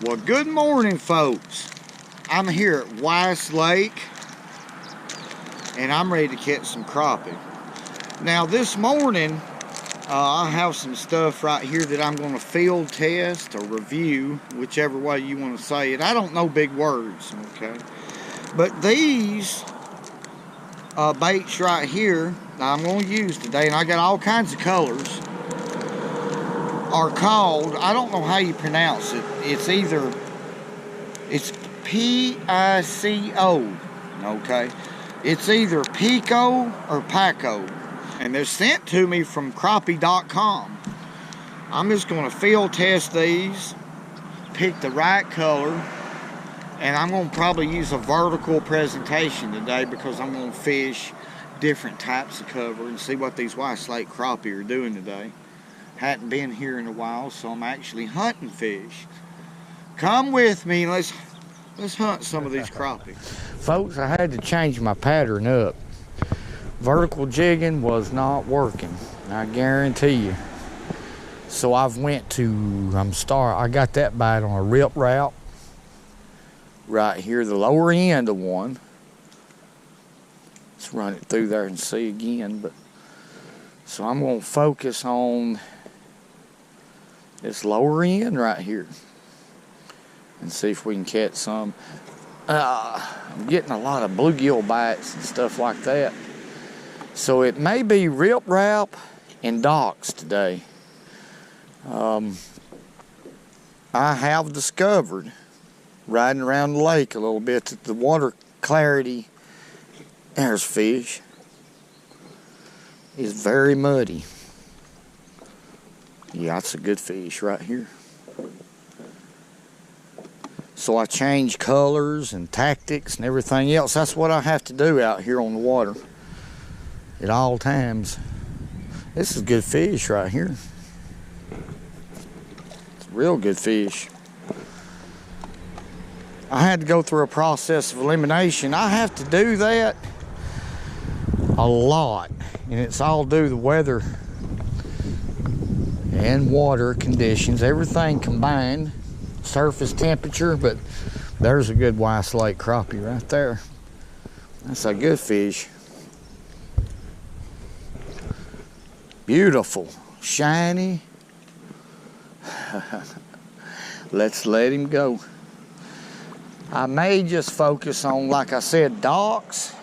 Well, good morning, folks. I'm here at Weiss Lake, and I'm ready to catch some crappie. Now, this morning, I have some stuff right here that I'm going to field test or review, whichever way you want to say it. I don't know big words, okay? But these baits right here that I'm going to use today, and I got all kinds of colors, are called, I don't know how you pronounce it. It's P-I-C-O, okay? It's either Pico or Pico. And they're sent to me from Crappie.com. I'm just going to field test these, pick the right color, and I'm going to probably use a vertical presentation today because I'm going to fish different types of cover and see what these Weiss Lake crappie are doing today. Hadn't been here in a while, so I'm actually hunting fish. Come with me, let's hunt some of these crappie. Folks, I had to change my pattern up. Vertical jigging was not working, I guarantee you. So I've went to, I got that bite on a rip route. Right here, the lower end of one. Let's run it through there and see again. So I'm gonna focus on this lower end right here and see if we can catch some. I'm getting a lot of bluegill bites and stuff like that. So it may be rip wrap and docks today. I have discovered, riding around the lake a little bit, that the water clarity, there's fish, is very muddy. Yeah, that's a good fish right here. So I change colors and tactics and everything else. That's what I have to do out here on the water at all times. This is good fish right here. It's real good fish. I had to go through a process of elimination. I have to do that a lot, and it's all due to the weather and water conditions, everything combined, surface temperature. But there's a good Weiss Lake crappie right there. That's a good fish. Beautiful, shiny. Let's let him go. I may just focus on, like I said, docks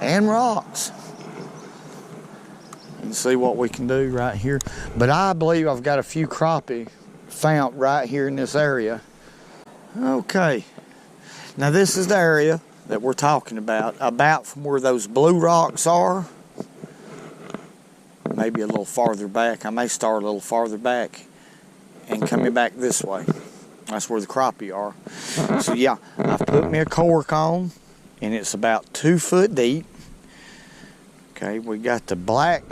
and rocks and see what we can do right here. But I believe I've got a few crappie found right here in this area. Okay, now this is the area that we're talking about from where those blue rocks are. Maybe a little farther back. I may start a little farther back and coming back this way. That's where the crappie are. So yeah, I've put me a cork on, and it's about 2 foot deep. Okay, we got the black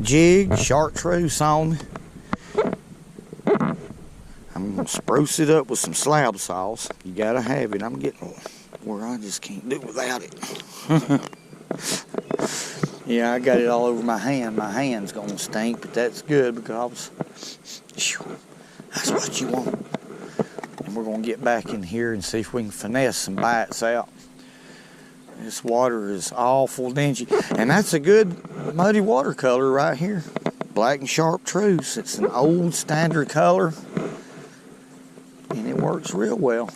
jig chartreuse on. I'm gonna spruce it up with some slab sauce. You gotta have it. I'm getting where I just can't do without it. Yeah, I got it all over my hand. My hand's gonna stink, but that's good because that's what you want. And we're gonna get back in here and see if we can finesse some bites out. This water is awful dingy, and that's a good muddy watercolor right here. Black and chartreuse. It's an old standard color, and it works real well.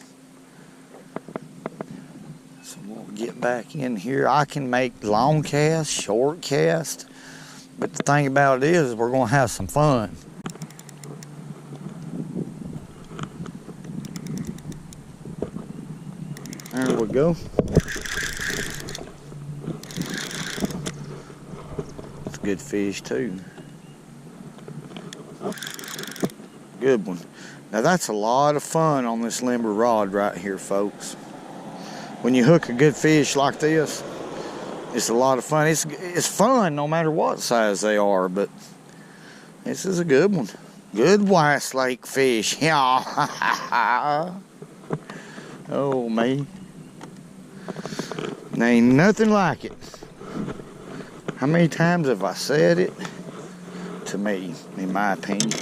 So we'll get back in here. I can make long cast, short cast, but the thing about it is we're gonna have some fun. There we go. It's good fish too. Good one. Now that's a lot of fun on this limber rod right here, folks. When you hook a good fish like this, it's a lot of fun. It's fun no matter what size they are, but this is a good one. Good Weiss Lake fish. Yeah. Oh, man. There ain't nothing like it. How many times have I said it? To me, in my opinion.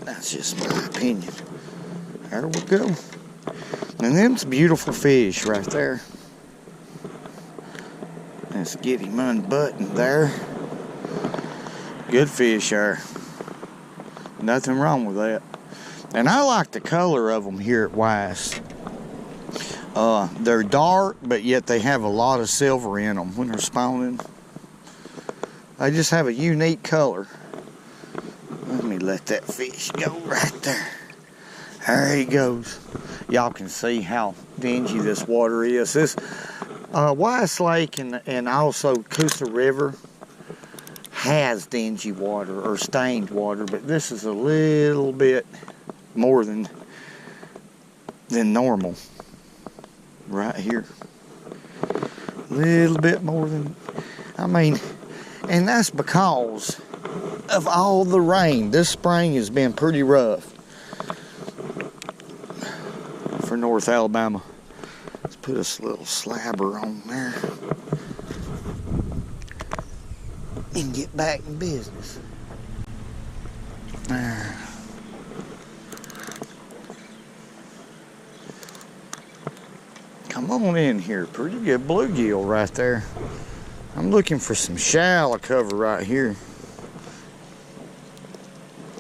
That's just my opinion. There we go. And them's beautiful fish right there. Let's get him unbuttoned there. Good fish there. Nothing wrong with that. And I like the color of them here at Weiss. They're dark, but yet they have a lot of silver in them when they're spawning. They just have a unique color. Let me let that fish go right there. There he goes. Y'all can see how dingy this water is. This Weiss Lake and also Coosa River has dingy water or stained water, but this is a little bit more than normal right here. A little bit more than, I mean, and that's because of all the rain. This spring has been pretty rough for North Alabama. Let's put this little slabber on there and get back in business. There. Come on in here. Pretty good bluegill right there. I'm looking for some shallow cover right here.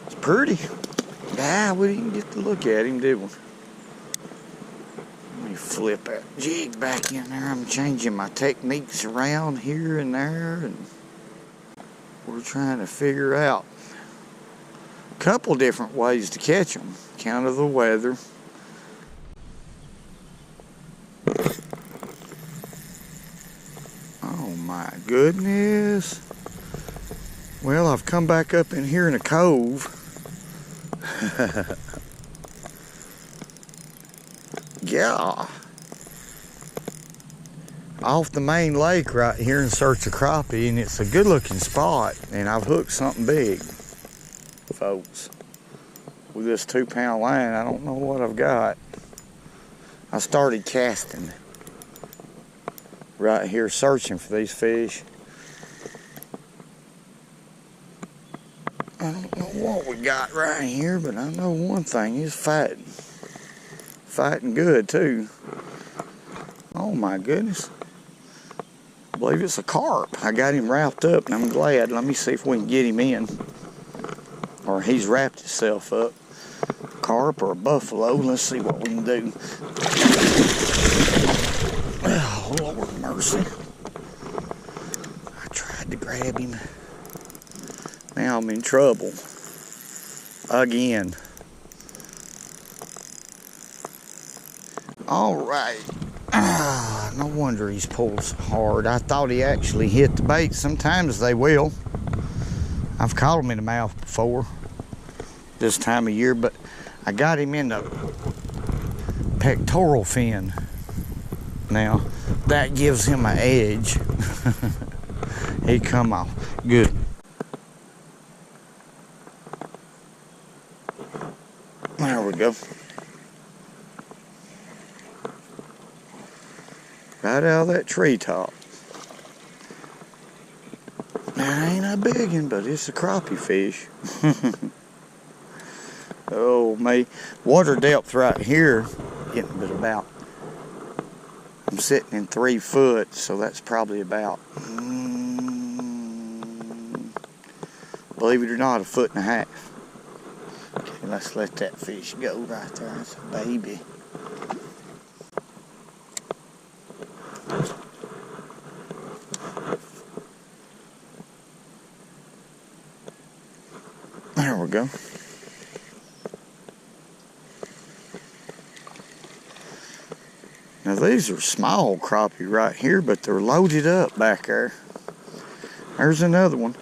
It's pretty. Ah, we didn't get to look at him, did we? Let me flip that jig back in there. I'm changing my techniques around here and there, and we're trying to figure out a couple different ways to catch them. Count of the weather. Oh my goodness. Well, I've come back up in here in a cove. Yeah. Off the main lake right here in search of crappie, and it's a good looking spot, and I've hooked something big, folks. With this 2-pound line, I don't know what I've got. I started casting right here searching for these fish. I don't know what we got right here, but I know one thing, he's fighting. Fighting good too. Oh my goodness. I believe it's a carp. I got him wrapped up and I'm glad. Let me see if we can get him in. Or he's wrapped himself up. Carp or a buffalo. Let's see what we can do. Oh, Lord mercy. I tried to grab him. Now I'm in trouble. Again. Alright. No wonder he's pulled so hard. I thought he actually hit the bait. Sometimes they will. I've caught him in the mouth before this time of year, but I got him in the pectoral fin. Now, that gives him an edge. He come off good. There we go. Right out of that treetop. That ain't a big one, but it's a crappie fish. Oh, me. Water depth right here, getting but about, I'm sitting in 3 foot, so that's probably about, believe it or not, 1.5 foot. Okay, let's let that fish go right there. That's a baby. There we go. Now these are small crappie right here, but they're loaded up back there. There's another one.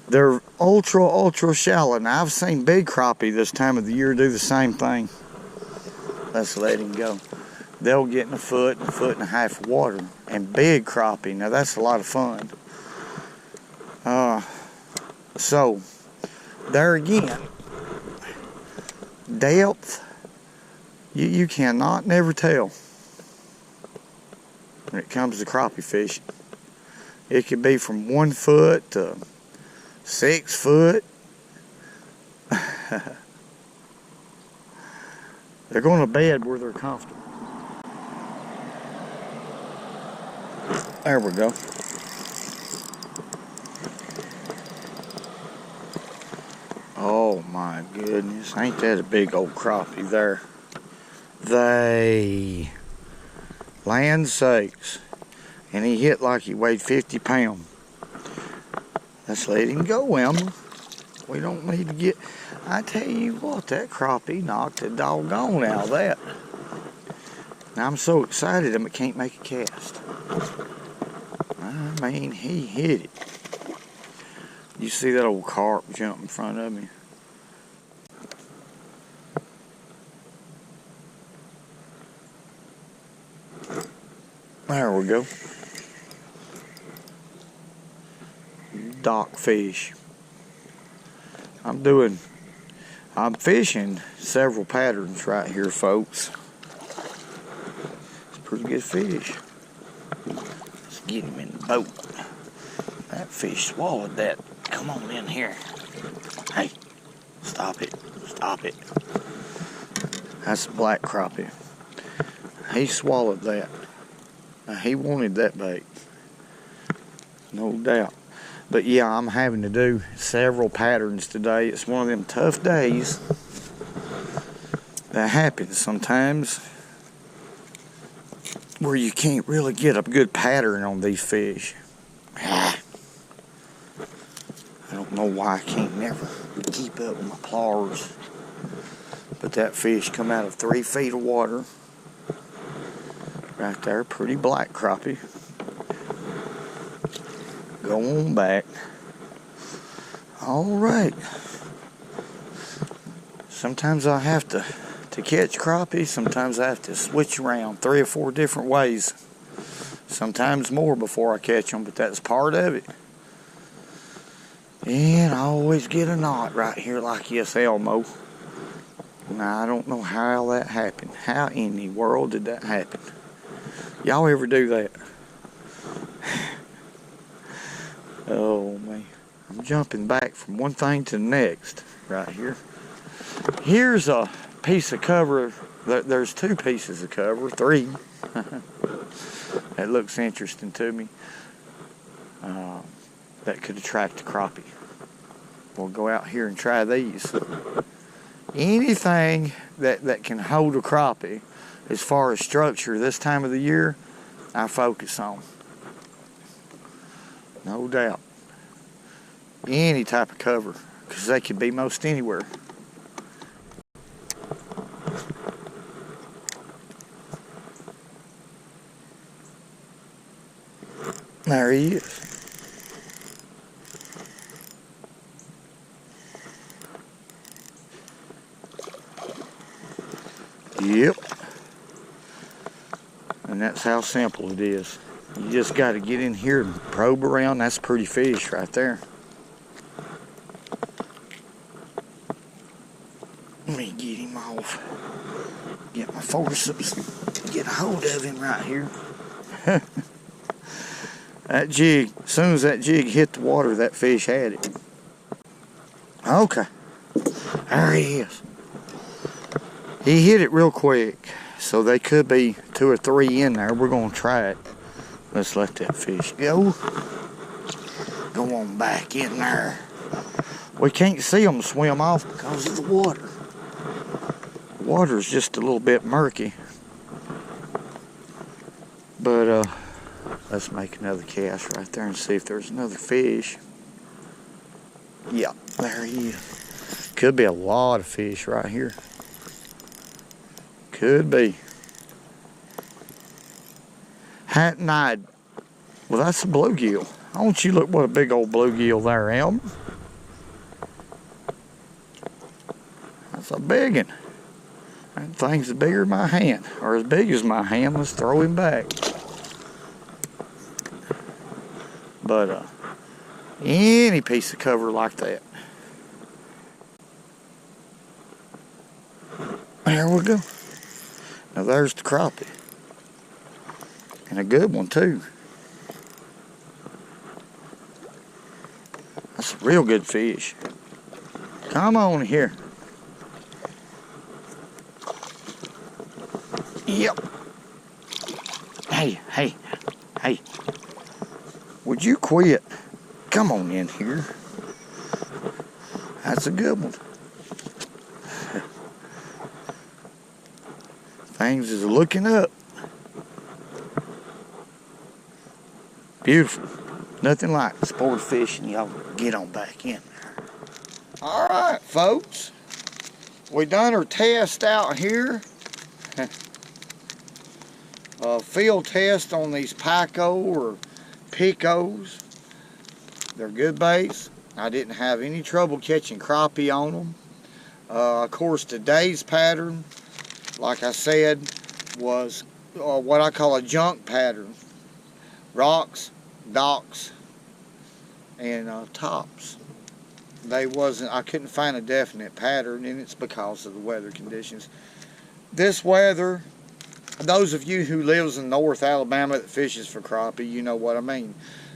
They're ultra shallow. Now I've seen big crappie this time of the year do the same thing. Let's let him go. They'll get in 1.5 foot of water. And big crappie. Now that's a lot of fun. So there again, depth, you cannot never tell when it comes to crappie fishing. It could be from 1 foot to 6 foot. They're going to bed where they're comfortable. There we go. Oh my goodness, ain't that a big old crappie there? Land sakes. And he hit like he weighed 50 pounds. Let's let him go, Emma. We don't need to get... I tell you what, that crappie knocked the doggone out of that. Now, I'm so excited I can't make a cast. I mean, he hit it. You see that old carp jump in front of me? There we go. Dock fish. I'm fishing several patterns right here, folks. It's a pretty good fish. Let's get him in the boat. That fish swallowed that. Come on in here. Hey, stop it. Stop it. That's a black crappie. He swallowed that. Now, he wanted that bait. No doubt. But yeah, I'm having to do several patterns today. It's one of them tough days that happens sometimes where you can't really get a good pattern on these fish. I don't know why I can't never keep up with my pliers. But that fish come out of 3 feet of water. Right there, pretty black crappie. Go on back. All right. Sometimes I have to catch crappie. Sometimes I have to switch around 3 or 4 different ways. Sometimes more before I catch them, but that's part of it. And I always get a knot right here like this Elmo. Now, I don't know how that happened. How in the world did that happen? Y'all ever do that? Oh, man. I'm jumping back from one thing to the next right here. Here's a piece of cover. There's 2 pieces of cover. 3. That looks interesting to me. That could attract a crappie. We'll go out here and try these. Anything that can hold a crappie as far as structure this time of the year, I focus on. No doubt. Any type of cover, because they could be most anywhere. There he is. Yep. And that's how simple it is. You just got to get in here and probe around. That's a pretty fish right there. Let me get him off. Get my forceps. Get a hold of him right here. That jig, as soon as that jig hit the water, that fish had it. Okay. There he is. He hit it real quick. So they could be 2 or 3 in there. We're going to try it. Let's let that fish go. Go on back in there. We can't see them swim off because of the water. The water's just a little bit murky. But let's make another cast right there and see if there's another fish. Yeah, there he is. Could be a lot of fish right here. Could be. Hat and eyed. Well, that's a bluegill. Why don't you look what a big old bluegill there, Elm? That's a big one. That thing's bigger than my hand, or as big as my hand. Let's throw him back. But any piece of cover like that. There we go. Now there's the crappie. And a good one too. That's a real good fish. Come on here. Yep. Hey. Would you quit? Come on in here. That's a good one. Things is looking up. Beautiful. Nothing like sport fishing. Y'all get on back in there. All right, folks. We done our test out here. Field test on these Pico or Picos. They're good baits. I didn't have any trouble catching crappie on them. Of course, today's pattern, like I said, was what I call a junk pattern. Rocks, docks, and tops. I couldn't find a definite pattern, and it's because of the weather conditions. This weather, those of you who lives in North Alabama that fishes for crappie, you know what I mean.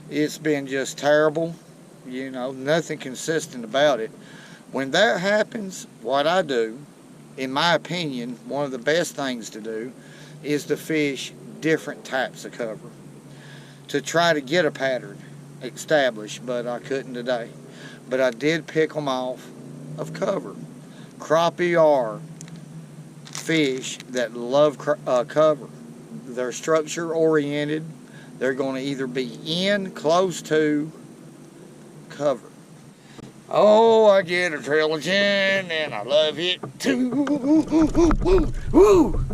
It's been just terrible, you know, nothing consistent about it. When that happens, what I do, in my opinion, one of the best things to do is to fish different types of cover to try to get a pattern established, but I couldn't today. But I did pick them off of cover. Crappie are fish that love cover. They're structure oriented. They're going to either be in, close to, cover. Oh, I get a trilogy and I love it too. Woo, woo, woo.